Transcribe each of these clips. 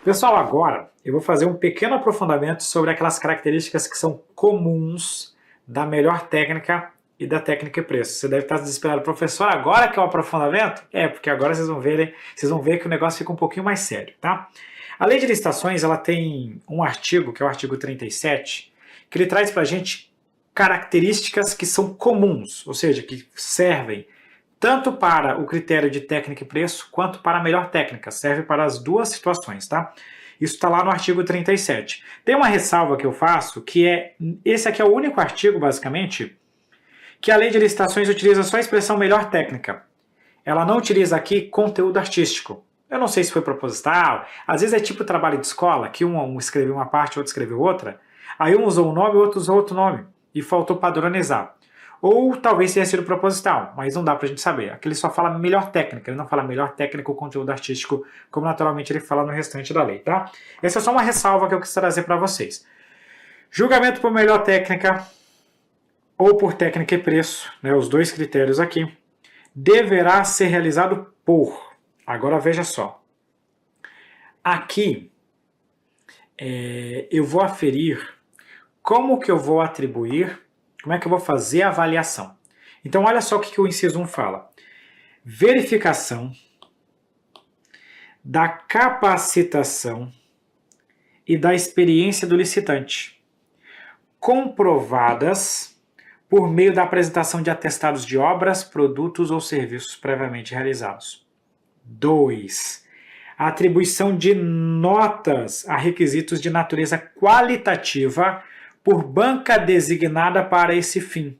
Pessoal, agora eu vou fazer um pequeno aprofundamento sobre aquelas características que são comuns da melhor técnica e da técnica e preço. Você deve estar desesperado, professor, agora que é o aprofundamento? É, porque agora vocês vão ver que o negócio fica um pouquinho mais sério, tá? A lei de licitações, ela tem um artigo, que é o artigo 37, que ele traz pra gente características que são comuns, ou seja, que servem tanto para o critério de técnica e preço, quanto para a melhor técnica. Serve para as duas situações, tá? Isso está lá no artigo 37. Tem uma ressalva que eu faço, que esse aqui é o único artigo, basicamente, que a lei de licitações utiliza só a expressão melhor técnica. Ela não utiliza aqui conteúdo artístico. Eu não sei se foi proposital, às vezes é tipo trabalho de escola, que um escreveu uma parte, outro escreveu outra, aí um usou um nome, outro usou outro nome, e faltou padronizar. Ou talvez tenha sido proposital, mas não dá pra gente saber. Aqui ele só fala melhor técnica, ele não fala melhor técnica ou conteúdo artístico, como naturalmente ele fala no restante da lei, tá? Essa é só uma ressalva que eu quis trazer para vocês. Julgamento por melhor técnica ou por técnica e preço, né, os dois critérios aqui, deverá ser realizado por. Agora veja só. Aqui eu vou aferir como que eu vou atribuir. Como é que eu vou fazer a avaliação? Então, olha só o que o inciso 1 fala. Verificação da capacitação e da experiência do licitante, comprovadas por meio da apresentação de atestados de obras, produtos ou serviços previamente realizados. 2. A atribuição de notas a requisitos de natureza qualitativa por banca designada para esse fim,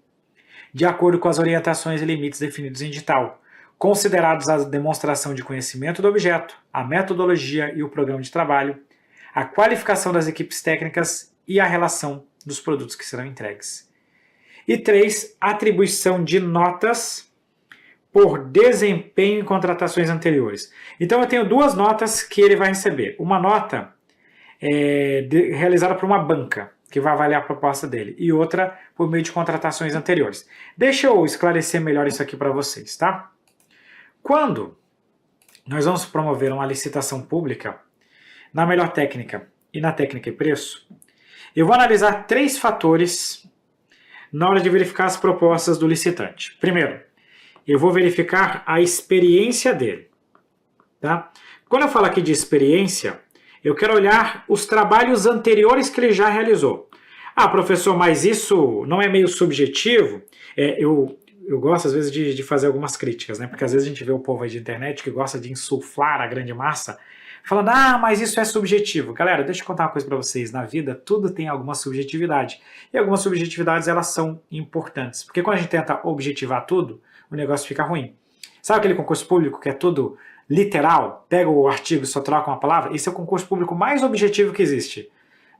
de acordo com as orientações e limites definidos em edital, considerados a demonstração de conhecimento do objeto, a metodologia e o programa de trabalho, a qualificação das equipes técnicas e a relação dos produtos que serão entregues. E 3. Atribuição de notas por desempenho em contratações anteriores. Então eu tenho duas notas que ele vai receber. Uma nota realizada por uma banca, que vai avaliar a proposta dele, e outra por meio de contratações anteriores. Deixa eu esclarecer melhor isso aqui para vocês, tá? Quando nós vamos promover uma licitação pública, na melhor técnica e na técnica e preço, eu vou analisar 3 fatores na hora de verificar as propostas do licitante. Primeiro, eu vou verificar a experiência dele, tá? Quando eu falo aqui de experiência, eu quero olhar os trabalhos anteriores que ele já realizou. Ah, professor, mas isso não é meio subjetivo? Eu gosto, às vezes, de fazer algumas críticas, né? Porque às vezes a gente vê o povo aí de internet que gosta de insuflar a grande massa, falando, mas isso é subjetivo. Galera, deixa eu contar uma coisa para vocês. Na vida, tudo tem alguma subjetividade. E algumas subjetividades, elas são importantes. Porque quando a gente tenta objetivar tudo, o negócio fica ruim. Sabe aquele concurso público que é tudo literal, pega o artigo e só troca uma palavra? Esse é o concurso público mais objetivo que existe.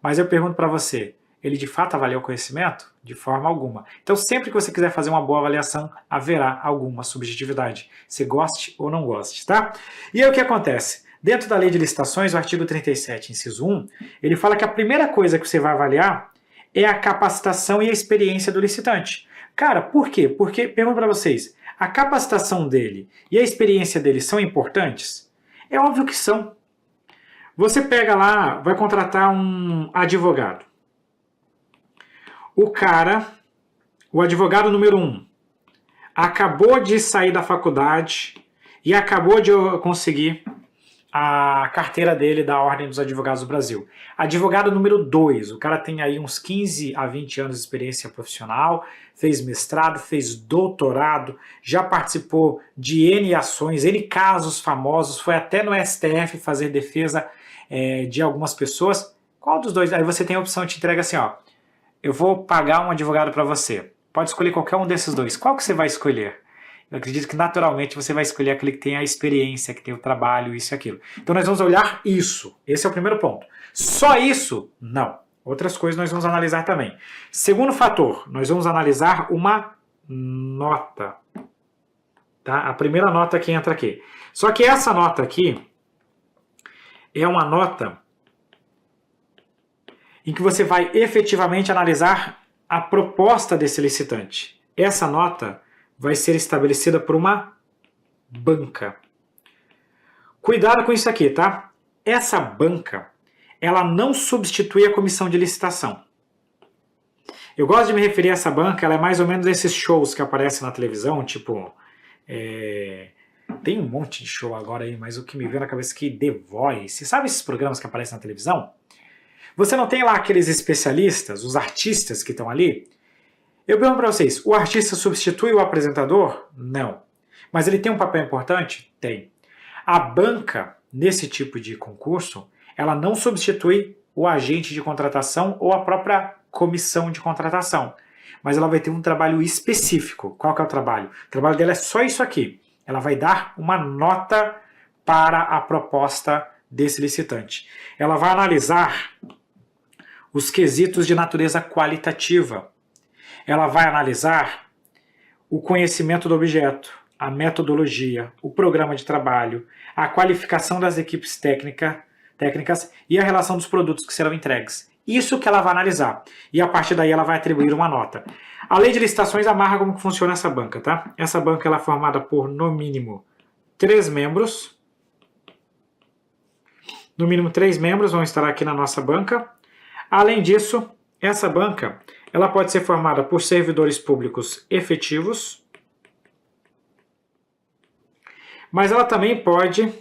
Mas eu pergunto para você, ele de fato avaliou o conhecimento? De forma alguma. Então sempre que você quiser fazer uma boa avaliação, haverá alguma subjetividade. Se goste ou não goste, tá? E aí o que acontece? Dentro da lei de licitações, o artigo 37, inciso 1, ele fala que a primeira coisa que você vai avaliar é a capacitação e a experiência do licitante. Cara, por quê? Porque, pergunto para vocês, a capacitação dele e a experiência dele são importantes? É óbvio que são. Você pega lá, vai contratar um advogado. O advogado número 1, acabou de sair da faculdade e acabou de conseguir a carteira dele da Ordem dos Advogados do Brasil. Advogado número 2, o cara tem aí uns 15 a 20 anos de experiência profissional, fez mestrado, fez doutorado, já participou de N ações, N casos famosos, foi até no STF fazer defesa de algumas pessoas. Qual dos dois? Aí você tem a opção, te entrega assim, ó, eu vou pagar um advogado para você. Pode escolher qualquer um desses dois. Qual que você vai escolher? Eu acredito que naturalmente você vai escolher aquele que tem a experiência, que tem o trabalho, isso e aquilo. Então nós vamos olhar isso. Esse é o primeiro ponto. Só isso? Não. Outras coisas nós vamos analisar também. Segundo fator, nós vamos analisar uma nota. Tá? A primeira nota que entra aqui. Só que essa nota aqui é uma nota em que você vai efetivamente analisar a proposta desse licitante. Essa nota vai ser estabelecida por uma banca. Cuidado com isso aqui, tá? essa banca, ela não substitui a comissão de licitação. Eu gosto de me referir a essa banca, ela é mais ou menos esses shows que aparecem na televisão, tipo... Tem um monte de show agora aí, mas o que me veio na cabeça é que The Voice, sabe esses programas que aparecem na televisão? Você não tem lá aqueles especialistas, os artistas que estão ali? Eu pergunto para vocês, o artista substitui o apresentador? Não. Mas ele tem um papel importante? Tem. A banca, nesse tipo de concurso, ela não substitui o agente de contratação ou a própria comissão de contratação. Mas ela vai ter um trabalho específico. Qual que é o trabalho? O trabalho dela é só isso aqui. Ela vai dar uma nota para a proposta desse licitante. Ela vai analisar os quesitos de natureza qualitativa. Ela vai analisar o conhecimento do objeto, a metodologia, o programa de trabalho, a qualificação das equipes técnicas e a relação dos produtos que serão entregues. Isso que ela vai analisar. E a partir daí ela vai atribuir uma nota. A lei de licitações amarra como que funciona essa banca, tá? Essa banca ela é formada por, no mínimo, 3 membros. No mínimo 3 membros vão estar aqui na nossa banca. Além disso, essa banca ela pode ser formada por servidores públicos efetivos, mas ela também pode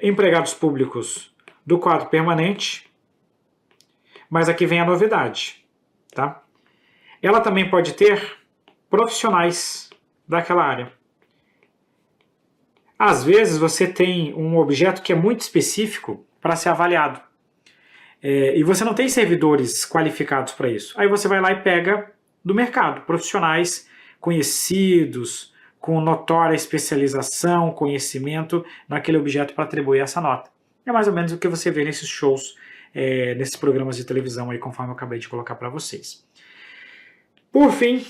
empregados públicos do quadro permanente, mas aqui vem a novidade, tá? Ela também pode ter profissionais daquela área. Às vezes você tem um objeto que é muito específico para ser avaliado. E você não tem servidores qualificados para isso. Aí você vai lá e pega do mercado, profissionais conhecidos, com notória especialização, conhecimento naquele objeto para atribuir essa nota. É mais ou menos o que você vê nesses shows, nesses programas de televisão, aí, conforme eu acabei de colocar para vocês. Por fim,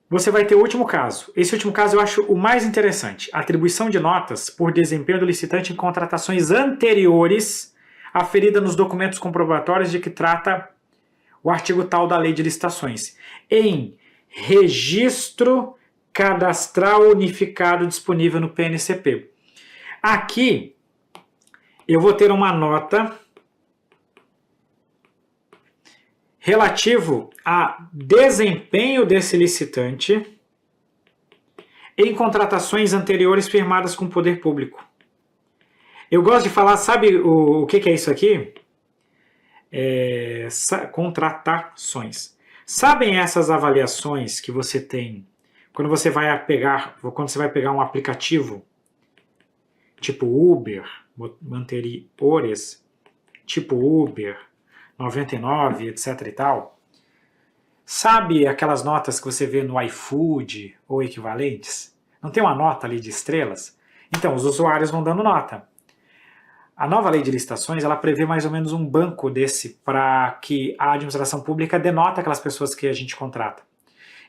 você vai ter o último caso. Esse último caso eu acho o mais interessante. Atribuição de notas por desempenho do licitante em contratações anteriores aferida nos documentos comprobatórios de que trata o artigo tal da Lei de Licitações, em registro cadastral unificado disponível no PNCP. Aqui, eu vou ter uma nota relativo a desempenho desse licitante em contratações anteriores firmadas com o poder público. Eu gosto de falar, sabe o que é isso aqui? Contratações. Sabem essas avaliações que você tem quando você vai pegar um aplicativo tipo Uber, anteriores, tipo Uber, 99, etc e tal? Sabe aquelas notas que você vê no iFood ou equivalentes? Não tem uma nota ali de estrelas? Então, os usuários vão dando nota. A nova lei de licitações, ela prevê mais ou menos um banco desse para que a administração pública denota aquelas pessoas que a gente contrata.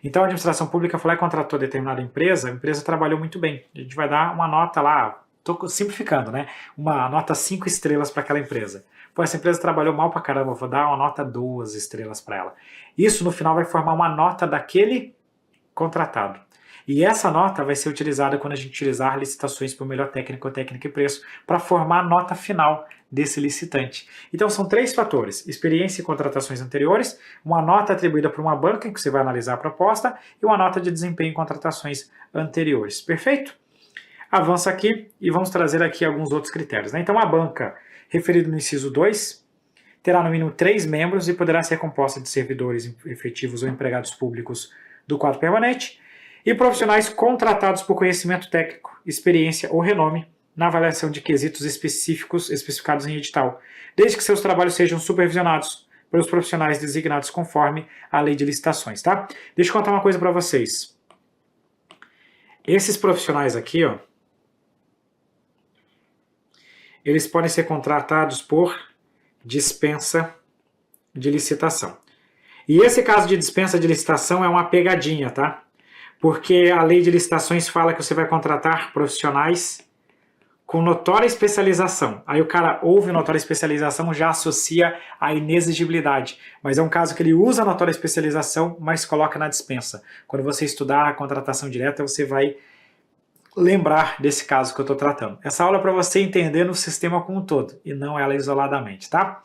Então a administração pública foi lá e contratou determinada empresa, a empresa trabalhou muito bem. A gente vai dar uma nota lá, estou simplificando, né? Uma nota 5 estrelas para aquela empresa. Pô, essa empresa trabalhou mal pra caramba, vou dar uma nota 2 estrelas para ela. Isso no final vai formar uma nota daquele contratado. E essa nota vai ser utilizada quando a gente utilizar licitações por melhor técnico ou técnica e preço para formar a nota final desse licitante. Então são 3 fatores: experiência e contratações anteriores, uma nota atribuída por uma banca em que você vai analisar a proposta e uma nota de desempenho em contratações anteriores. Perfeito? Avança aqui e vamos trazer aqui alguns outros critérios, né? Então a banca, referida no inciso 2, terá no mínimo 3 membros e poderá ser composta de servidores efetivos ou empregados públicos do quadro permanente e profissionais contratados por conhecimento técnico, experiência ou renome na avaliação de quesitos especificados em edital, desde que seus trabalhos sejam supervisionados pelos profissionais designados conforme a lei de licitações, tá? Deixa eu contar uma coisa para vocês. Esses profissionais aqui, ó, eles podem ser contratados por dispensa de licitação. E esse caso de dispensa de licitação é uma pegadinha, tá? Porque a lei de licitações fala que você vai contratar profissionais com notória especialização. Aí o cara ouve notória especialização, já associa a inexigibilidade. Mas é um caso que ele usa a notória especialização, mas coloca na dispensa. Quando você estudar a contratação direta, você vai lembrar desse caso que eu estou tratando. Essa aula é para você entender no sistema como um todo, e não ela isoladamente, tá?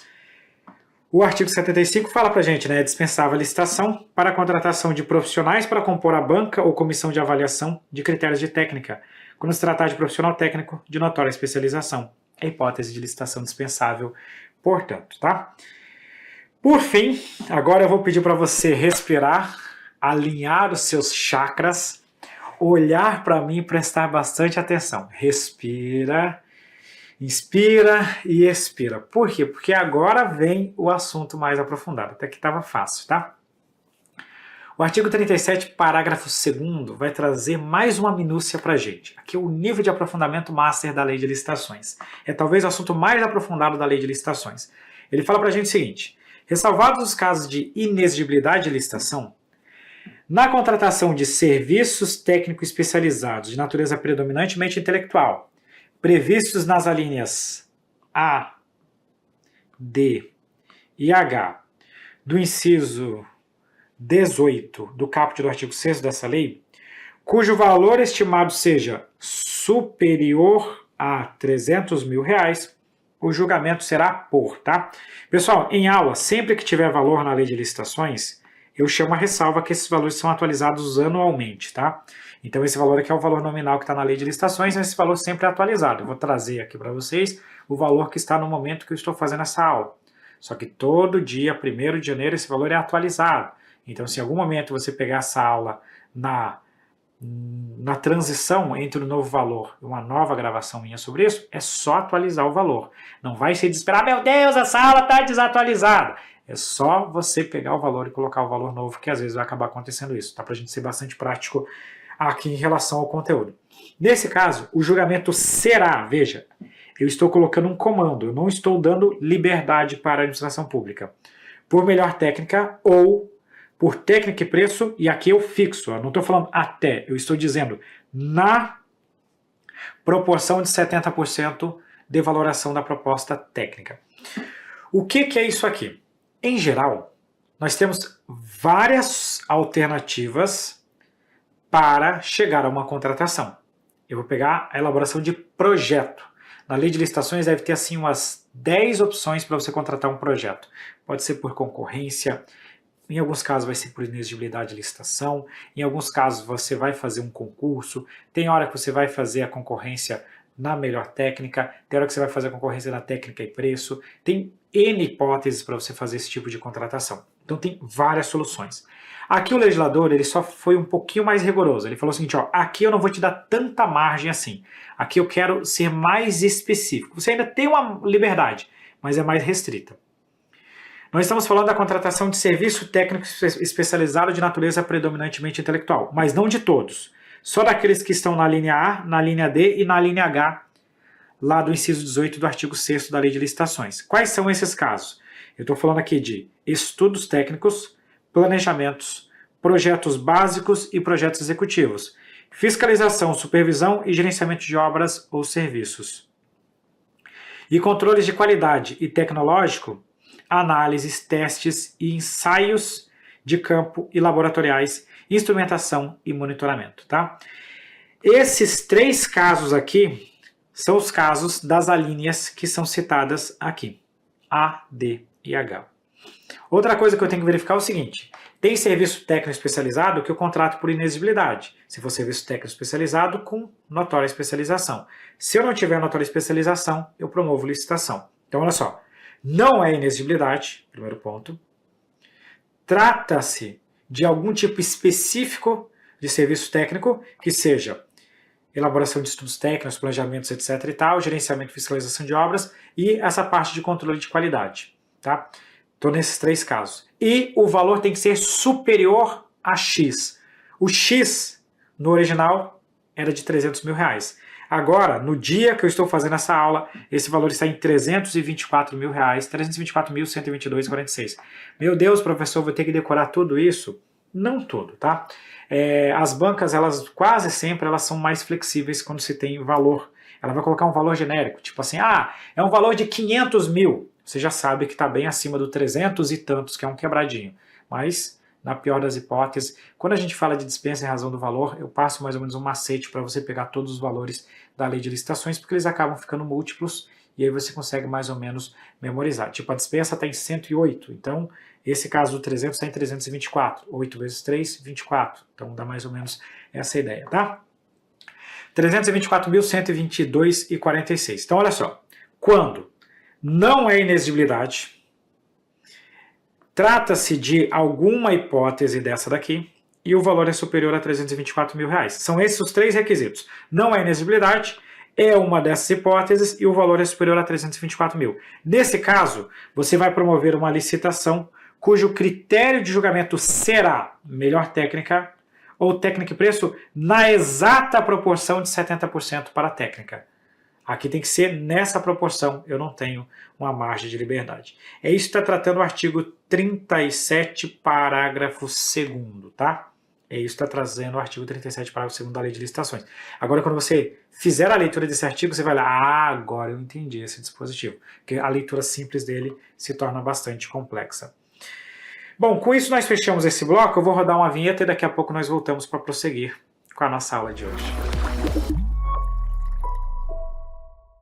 O artigo 75 fala pra gente, né, é dispensável a licitação para a contratação de profissionais para compor a banca ou comissão de avaliação de critérios de técnica, quando se tratar de profissional técnico de notória especialização. É a hipótese de licitação dispensável, portanto, tá? Por fim, agora eu vou pedir para você respirar, alinhar os seus chakras, olhar para mim e prestar bastante atenção. Respira, inspira e expira. Por quê? Porque agora vem o assunto mais aprofundado. Até que estava fácil, tá? O artigo 37, parágrafo 2º, vai trazer mais uma minúcia para a gente. Aqui é o nível de aprofundamento master da lei de licitações. É talvez o assunto mais aprofundado da lei de licitações. Ele fala para a gente o seguinte: ressalvados os casos de inexigibilidade de licitação, na contratação de serviços técnicos especializados de natureza predominantemente intelectual, previstos nas alíneas A, D e H do inciso 18 do caput do artigo 6º dessa lei, cujo valor estimado seja superior a R$300 mil, o julgamento será por, tá? Pessoal, em aula, sempre que tiver valor na lei de licitações, eu chamo a ressalva que esses valores são atualizados anualmente, tá? Então esse valor aqui é o valor nominal que está na lei de licitações, mas esse valor sempre é atualizado. Eu vou trazer aqui para vocês o valor que está no momento que eu estou fazendo essa aula. Só que todo dia, 1º de janeiro, esse valor é atualizado. Então se em algum momento você pegar essa aula na transição entre o novo valor e uma nova gravação minha sobre isso, é só atualizar o valor. Não vai se desesperar, meu Deus, essa aula está desatualizada. É só você pegar o valor e colocar o valor novo, que às vezes vai acabar acontecendo isso, tá? Pra gente ser bastante prático aqui em relação ao conteúdo. Nesse caso, o julgamento será, veja, eu estou colocando um comando, eu não estou dando liberdade para a administração pública, por melhor técnica ou por técnica e preço, e aqui eu fixo, eu não estou falando até, eu estou dizendo na proporção de 70% de valoração da proposta técnica. O que é isso aqui? Em geral, nós temos várias alternativas para chegar a uma contratação. Eu vou pegar a elaboração de projeto. Na lei de licitações deve ter assim umas 10 opções para você contratar um projeto. Pode ser por concorrência, em alguns casos vai ser por inexigibilidade de licitação, em alguns casos você vai fazer um concurso, tem hora que você vai fazer a concorrência na melhor técnica, tem hora que você vai fazer a concorrência na técnica e preço, tem N hipóteses para você fazer esse tipo de contratação. Então tem várias soluções. Aqui o legislador ele só foi um pouquinho mais rigoroso. Ele falou o seguinte, ó, aqui eu não vou te dar tanta margem assim. Aqui eu quero ser mais específico. Você ainda tem uma liberdade, mas é mais restrita. Nós estamos falando da contratação de serviço técnico especializado de natureza predominantemente intelectual, mas não de todos. Só daqueles que estão na linha A, na linha D e na linha H, lá do inciso 18 do artigo 6º da Lei de Licitações. Quais são esses casos? Eu estou falando aqui de estudos técnicos, planejamentos, projetos básicos e projetos executivos, fiscalização, supervisão e gerenciamento de obras ou serviços. E controles de qualidade e tecnológico, análises, testes e ensaios de campo e laboratoriais, instrumentação e monitoramento, tá? Esses 3 casos aqui são os casos das alíneas que são citadas aqui, A, D e H. Outra coisa que eu tenho que verificar é o seguinte, tem serviço técnico especializado que eu contrato por inexigibilidade. Se for serviço técnico especializado, com notória especialização. Se eu não tiver notória especialização, eu promovo licitação. Então, olha só, não é inexigibilidade, primeiro ponto. Trata-se de algum tipo específico de serviço técnico, que seja elaboração de estudos técnicos, planejamentos, etc. e tal, gerenciamento e fiscalização de obras e essa parte de controle de qualidade, tá? Estou nesses 3 casos. E o valor tem que ser superior a X. O X, no original, era de R$300 mil. Agora, no dia que eu estou fazendo essa aula, esse valor está em R$324 mil, R$324.122,46. Meu Deus, professor, vou ter que decorar tudo isso? Não tudo, tá? As bancas, elas quase sempre elas são mais flexíveis quando se tem valor. Ela vai colocar um valor genérico, tipo assim, é um valor de 500 mil. Você já sabe que está bem acima do 300 e tantos, que é um quebradinho. Mas na pior das hipóteses. Quando a gente fala de dispensa em razão do valor, eu passo mais ou menos um macete para você pegar todos os valores da lei de licitações, porque eles acabam ficando múltiplos, e aí você consegue mais ou menos memorizar. Tipo, a dispensa está em 108, então esse caso do 300 está em 324. 8 vezes 3, 24. Então dá mais ou menos essa ideia, tá? 324.122,46. Então olha só, quando não é inexigibilidade, trata-se de alguma hipótese dessa daqui e o valor é superior a 324 mil reais. São esses os três requisitos. Não é inexigibilidade, é uma dessas hipóteses e o valor é superior a 324 mil. Nesse caso, você vai promover uma licitação cujo critério de julgamento será melhor técnica ou técnica e preço na exata proporção de 70% para a técnica. Aqui tem que ser nessa proporção, eu não tenho uma margem de liberdade. É isso que está tratando o artigo 37, parágrafo 2º, tá? É isso que está trazendo o artigo 37, parágrafo 2º da Lei de Licitações. Agora, quando você fizer a leitura desse artigo, você vai lá, agora eu entendi esse dispositivo. Porque a leitura simples dele se torna bastante complexa. Bom, com isso nós fechamos esse bloco, eu vou rodar uma vinheta e daqui a pouco nós voltamos para prosseguir com a nossa aula de hoje.